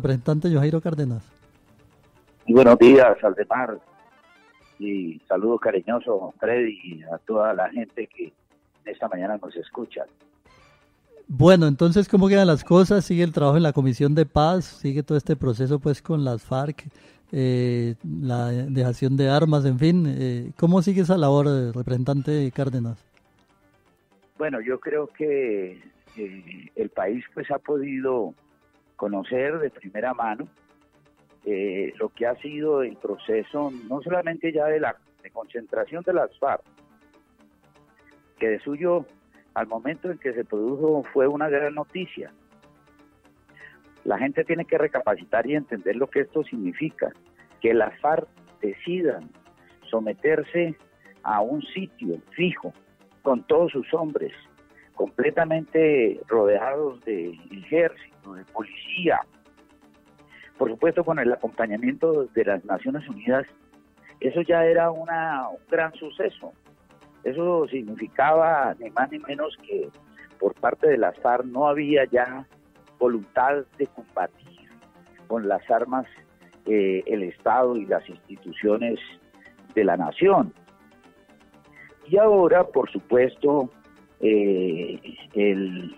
representante Yojairo Cárdenas. Y buenos días, Aldemar, y saludos cariñosos a Freddy y a toda la gente que esta mañana nos escucha. Bueno, entonces, ¿cómo quedan las cosas? ¿Sigue el trabajo en la Comisión de Paz? ¿Sigue todo este proceso pues con las FARC, la dejación de armas, en fin? ¿Cómo sigue esa labor, representante Cárdenas? Bueno, yo creo que el país pues ha podido conocer de primera mano lo que ha sido el proceso, no solamente ya de concentración de las FARC, que de suyo al momento en que se produjo fue una gran noticia. La gente tiene que recapacitar y entender lo que esto significa, que las FARC decidan someterse a un sitio fijo, con todos sus hombres, completamente rodeados de ejército, de policía, por supuesto con el acompañamiento de las Naciones Unidas. Eso ya era un gran suceso. Eso significaba ni más ni menos que por parte de las FARC no había ya voluntad de combatir con las armas el Estado y las instituciones de la nación. Y ahora, por supuesto, el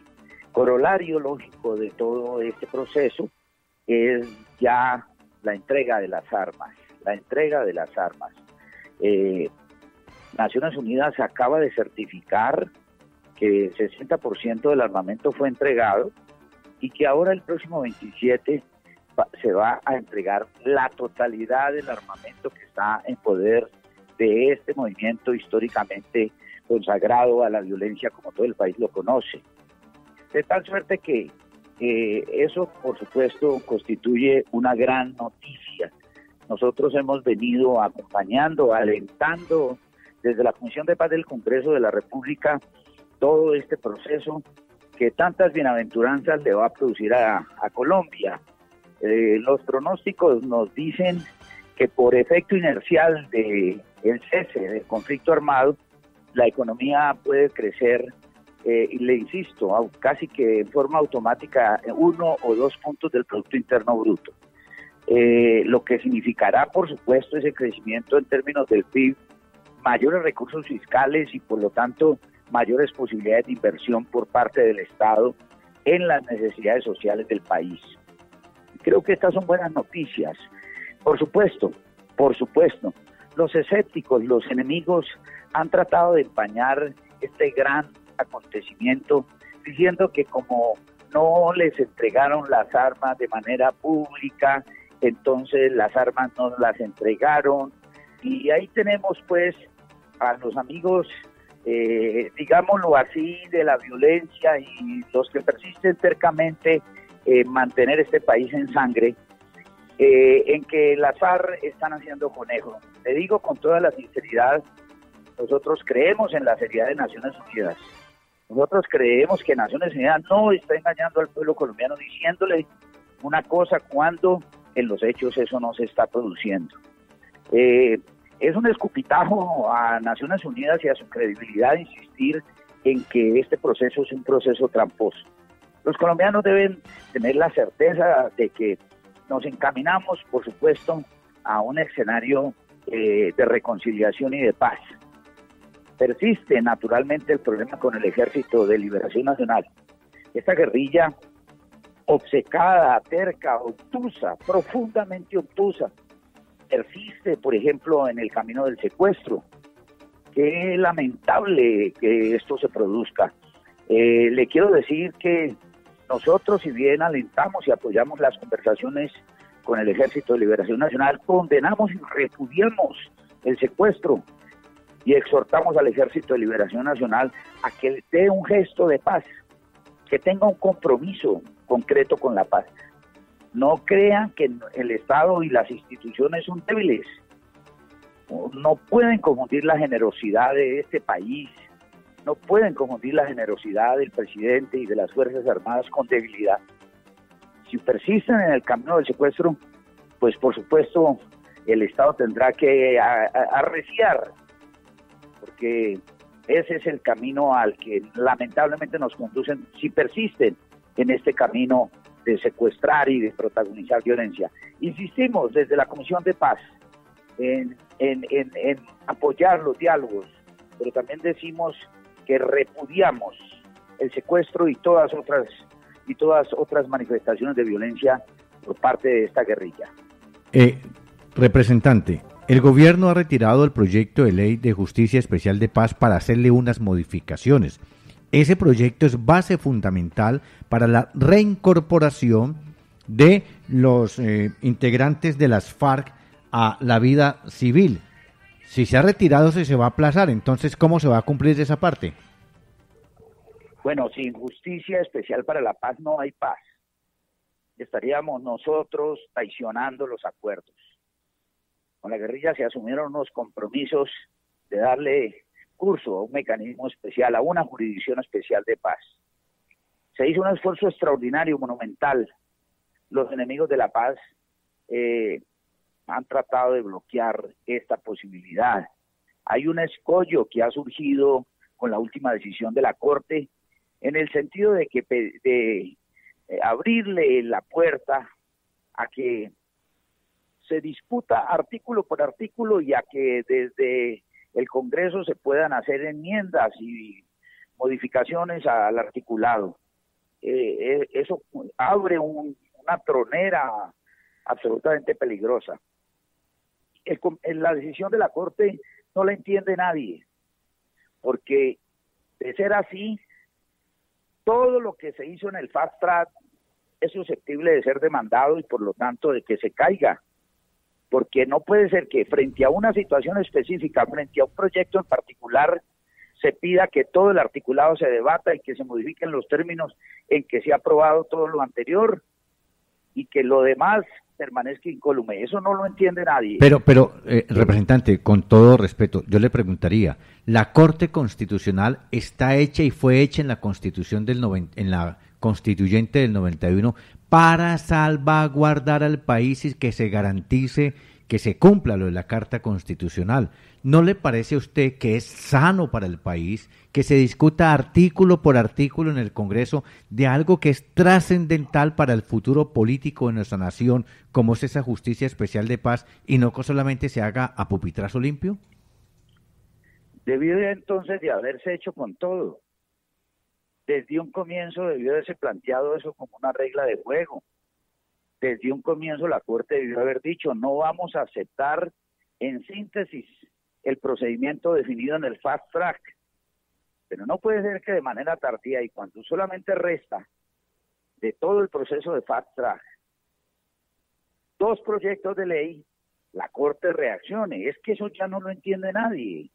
corolario lógico de todo este proceso es ya la entrega de las armas, Naciones Unidas acaba de certificar que el 60% del armamento fue entregado y que ahora el próximo 27 se va a entregar la totalidad del armamento que está en poder de este movimiento históricamente consagrado a la violencia como todo el país lo conoce. De tal suerte que eso, por supuesto, constituye una gran noticia. Nosotros hemos venido acompañando, alentando desde la Comisión de Paz del Congreso de la República todo este proceso que tantas bienaventuranzas le va a producir a Colombia. Los pronósticos nos dicen que por efecto inercial del cese del conflicto armado, la economía puede crecer, y le insisto, casi que en forma automática 1 o 2 puntos del Producto Interno Bruto. Lo que significará, por supuesto, ese crecimiento en términos del PIB, mayores recursos fiscales y, por lo tanto, mayores posibilidades de inversión por parte del Estado en las necesidades sociales del país. Creo que estas son buenas noticias. Por supuesto, los escépticos, los enemigos han tratado de empañar este gran acontecimiento diciendo que como no les entregaron las armas de manera pública, entonces las armas no las entregaron, y ahí tenemos pues a los amigos, digámoslo así, de la violencia y los que persisten tercamente en mantener este país en sangre, en que las FARC están haciendo conejo. Le digo con toda la sinceridad, nosotros creemos en la seriedad de Naciones Unidas. Nosotros creemos que Naciones Unidas no está engañando al pueblo colombiano diciéndole una cosa cuando en los hechos eso no se está produciendo. Es un escupitajo a Naciones Unidas y a su credibilidad insistir en que este proceso es un proceso tramposo. Los colombianos deben tener la certeza de que nos encaminamos, por supuesto, a un escenario de reconciliación y de paz. Persiste naturalmente el problema con el Ejército de Liberación Nacional. Esta guerrilla obcecada, terca, obtusa, profundamente obtusa, persiste, por ejemplo, en el camino del secuestro. Qué lamentable que esto se produzca. Le quiero decir que nosotros, si bien alentamos y apoyamos las conversaciones con el Ejército de Liberación Nacional, condenamos y repudiamos el secuestro y exhortamos al Ejército de Liberación Nacional a que dé un gesto de paz, que tenga un compromiso concreto con la paz. No crean que el Estado y las instituciones son débiles. No pueden confundir la generosidad de este país, no pueden confundir la generosidad del presidente y de las Fuerzas Armadas con debilidad. Si persisten en el camino del secuestro, pues por supuesto el Estado tendrá que arreciar, porque ese es el camino al que lamentablemente nos conducen si persisten en este camino secuestrar y de protagonizar violencia. Insistimos desde la Comisión de Paz en apoyar los diálogos, pero también decimos que repudiamos el secuestro y todas otras manifestaciones de violencia por parte de esta guerrilla. Representante, el gobierno ha retirado el proyecto de ley de justicia especial de paz para hacerle unas modificaciones. Ese proyecto es base fundamental para la reincorporación de los integrantes de las FARC a la vida civil. Si se ha retirado, se va a aplazar. Entonces, ¿cómo se va a cumplir esa parte? Bueno, sin justicia especial para la paz no hay paz. Estaríamos nosotros traicionando los acuerdos. Con la guerrilla se asumieron unos compromisos de darle curso a un mecanismo especial, a una jurisdicción especial de paz. Se hizo un esfuerzo extraordinario, monumental. Los enemigos de la paz han tratado de bloquear esta posibilidad. Hay un escollo que ha surgido con la última decisión de la Corte, en el sentido de que abrirle la puerta a que se discuta artículo por artículo y a que desde el Congreso se puedan hacer enmiendas y modificaciones al articulado. Eso abre una tronera absolutamente peligrosa. La decisión de la Corte no la entiende nadie, porque de ser así, todo lo que se hizo en el Fast Track es susceptible de ser demandado y por lo tanto de que se caiga, porque no puede ser que frente a una situación específica, frente a un proyecto en particular, se pida que todo el articulado se debata y que se modifiquen los términos en que se ha aprobado todo lo anterior y que lo demás permanezca incólume. Eso no lo entiende nadie. Pero representante, con todo respeto, yo le preguntaría, ¿la Corte Constitucional está hecha y fue hecha en la Constitución en la Constituyente del 91 para salvaguardar al país y que se garantice que se cumpla lo de la Carta Constitucional? ¿No le parece a usted que es sano para el país que se discuta artículo por artículo en el Congreso de algo que es trascendental para el futuro político de nuestra nación, como es esa justicia especial de paz, y no que solamente se haga a pupitrazo limpio? Debió entonces de haberse hecho con todo. Desde un comienzo debió haberse planteado eso como una regla de juego. Desde un comienzo la Corte debió haber dicho, no vamos a aceptar en síntesis el procedimiento definido en el Fast Track. Pero no puede ser que de manera tardía y cuando solamente resta de todo el proceso de Fast Track 2 proyectos de ley, la Corte reaccione. Es que eso ya no lo entiende nadie.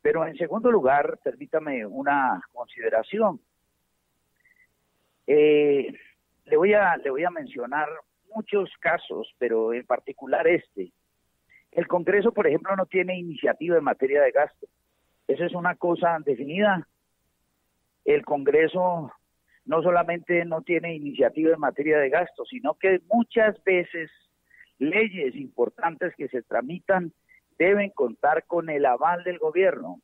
Pero en segundo lugar, permítame una consideración. Le voy a mencionar muchos casos, pero en particular este. El Congreso, por ejemplo, no tiene iniciativa en materia de gasto. Eso es una cosa definida. El Congreso no solamente no tiene iniciativa en materia de gasto, sino que muchas veces leyes importantes que se tramitan deben contar con el aval del gobierno.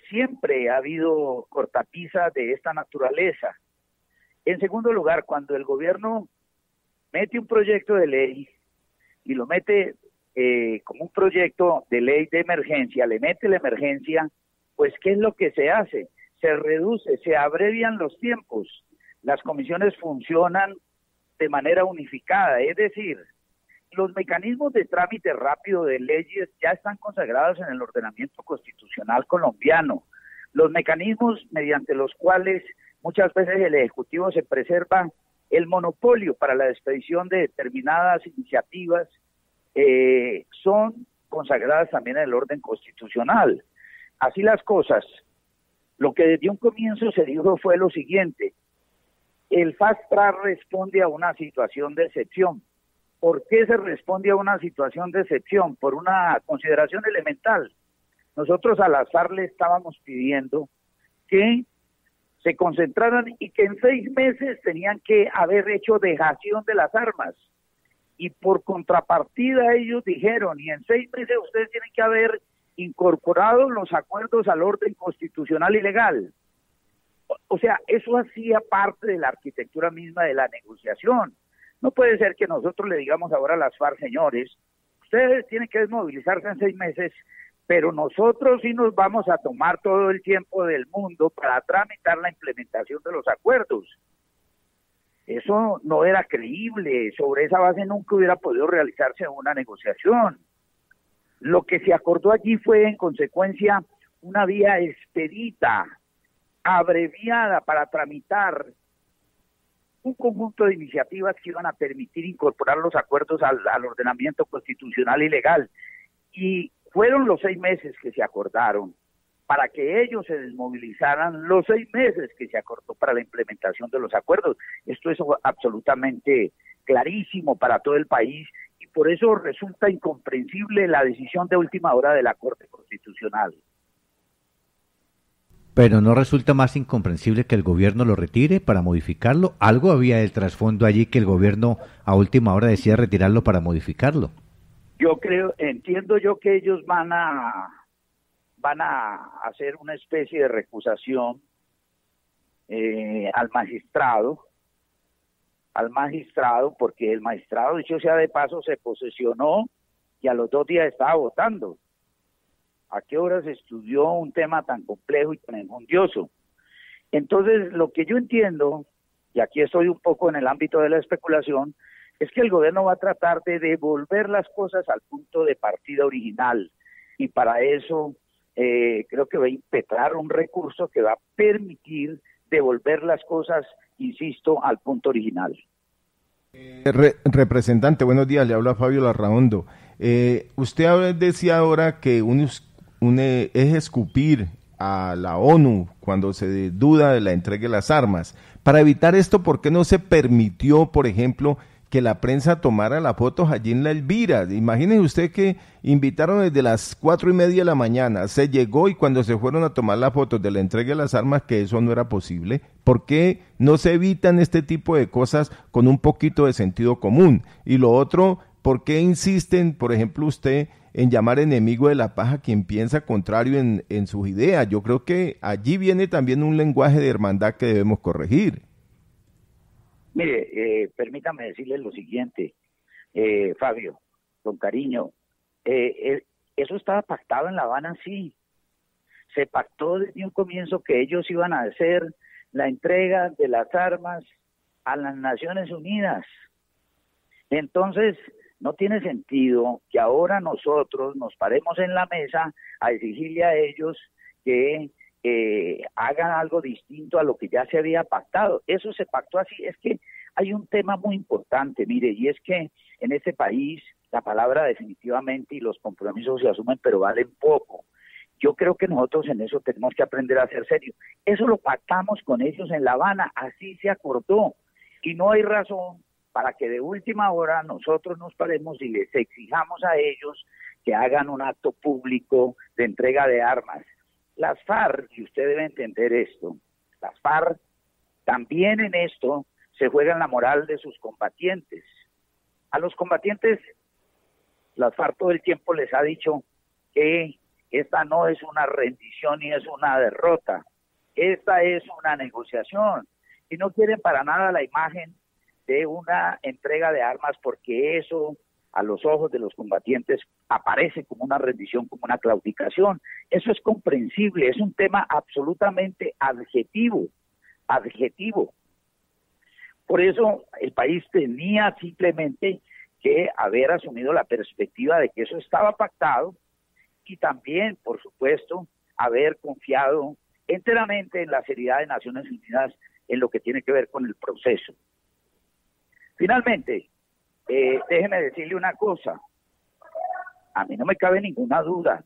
Siempre ha habido cortapisas de esta naturaleza. En segundo lugar, cuando el gobierno mete un proyecto de ley y lo mete como un proyecto de ley de emergencia, le mete la emergencia, pues ¿qué es lo que se hace? Se reduce, se abrevian los tiempos. Las comisiones funcionan de manera unificada, es decir, los mecanismos de trámite rápido de leyes ya están consagrados en el ordenamiento constitucional colombiano. Los mecanismos mediante los cuales muchas veces el Ejecutivo se preserva el monopolio para la expedición de determinadas iniciativas son consagradas también en el orden constitucional. Así las cosas, lo que desde un comienzo se dijo fue lo siguiente: el Fast Track responde a una situación de excepción. ¿Por qué se responde a una situación de excepción? Por una consideración elemental. Nosotros a la FARC le estábamos pidiendo que se concentraran y que en 6 meses tenían que haber hecho dejación de las armas. Y por contrapartida ellos dijeron, y en 6 meses ustedes tienen que haber incorporado los acuerdos al orden constitucional y legal. O sea, eso hacía parte de la arquitectura misma de la negociación. No puede ser que nosotros le digamos ahora a las FARC, señores, ustedes tienen que desmovilizarse en 6 meses, pero nosotros sí nos vamos a tomar todo el tiempo del mundo para tramitar la implementación de los acuerdos. Eso no era creíble, sobre esa base nunca hubiera podido realizarse una negociación. Lo que se acordó allí fue, en consecuencia, una vía expedita, abreviada para tramitar un conjunto de iniciativas que iban a permitir incorporar los acuerdos al ordenamiento constitucional y legal. Y fueron los 6 meses que se acordaron para que ellos se desmovilizaran, los 6 meses que se acordó para la implementación de los acuerdos. Esto es absolutamente clarísimo para todo el país y por eso resulta incomprensible la decisión de última hora de la Corte Constitucional. Pero ¿no resulta más incomprensible que el gobierno lo retire para modificarlo? Algo había del trasfondo allí que el gobierno a última hora decida retirarlo para modificarlo. Yo entiendo yo que ellos van a hacer una especie de recusación al magistrado, porque el magistrado, dicho sea de paso, se posesionó y a los 2 días estaba votando. ¿A qué horas estudió un tema tan complejo y tan enjundioso? Entonces, lo que yo entiendo, y aquí estoy un poco en el ámbito de la especulación, es que el gobierno va a tratar de devolver las cosas al punto de partida original, y para eso creo que va a impetrar un recurso que va a permitir devolver las cosas, insisto, al punto original. Representante, buenos días, le habla Fabio Larraondo. Usted decía ahora que es escupir a la ONU cuando se duda de la entrega de las armas. Para evitar esto, ¿por qué no se permitió, por ejemplo, que la prensa tomara las fotos allí en La Elvira? Imagínese usted que invitaron desde las 4:30 de la mañana, se llegó y cuando se fueron a tomar las fotos de la entrega de las armas, que eso no era posible. ¿Por qué no se evitan este tipo de cosas con un poquito de sentido común? Y lo otro, ¿por qué insisten, por ejemplo, usted en llamar enemigo de la paz a quien piensa contrario en sus ideas? Yo creo que allí viene también un lenguaje de hermandad que debemos corregir. Mire, permítame decirle lo siguiente, Fabio, con cariño, eso estaba pactado en La Habana, sí. Se pactó desde un comienzo que ellos iban a hacer la entrega de las armas a las Naciones Unidas. Entonces, no tiene sentido que ahora nosotros nos paremos en la mesa a exigirle a ellos que hagan algo distinto a lo que ya se había pactado. Eso se pactó así. Es que hay un tema muy importante, mire, y es que en este país la palabra definitivamente y los compromisos se asumen, pero valen poco. Yo creo que nosotros en eso tenemos que aprender a ser serios. Eso lo pactamos con ellos en La Habana, así se acordó, y no hay razón para que de última hora nosotros nos paremos y les exijamos a ellos que hagan un acto público de entrega de armas. Las FARC, y usted debe entender esto, las FARC también en esto se juegan la moral de sus combatientes. A los combatientes, las FARC todo el tiempo les ha dicho que esta no es una rendición ni es una derrota, esta es una negociación, y no quieren para nada la imagen de una entrega de armas, porque eso a los ojos de los combatientes aparece como una rendición, como una claudicación. Eso es comprensible, es un tema absolutamente adjetivo. Por eso el país tenía simplemente que haber asumido la perspectiva de que eso estaba pactado y también, por supuesto, haber confiado enteramente en la seriedad de Naciones Unidas en lo que tiene que ver con el proceso. Finalmente, déjeme decirle una cosa, a mí no me cabe ninguna duda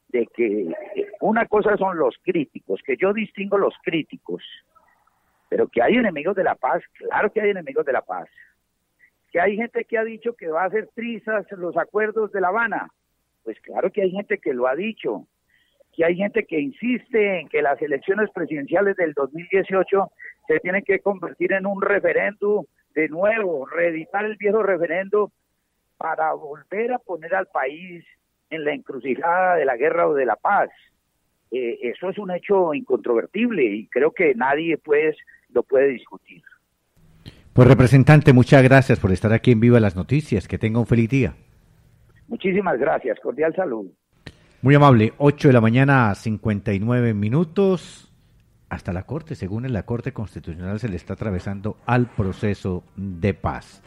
de que una cosa son los críticos, que yo distingo los críticos, pero que hay enemigos de la paz, claro que hay enemigos de la paz, que hay gente que ha dicho que va a hacer trizas los acuerdos de La Habana, pues claro que hay gente que lo ha dicho, que hay gente que insiste en que las elecciones presidenciales del 2018 se tienen que convertir en un referéndum de nuevo, reeditar el viejo referendo para volver a poner al país en la encrucijada de la guerra o de la paz. eso es un hecho incontrovertible y creo que nadie lo puede discutir. Pues representante, muchas gracias por estar aquí en Viva las Noticias. Que tenga un feliz día. Muchísimas gracias. Cordial saludo. Muy amable. 8 de la mañana, 59 minutos. Hasta la Corte, según la Corte Constitucional, se le está atravesando al proceso de paz.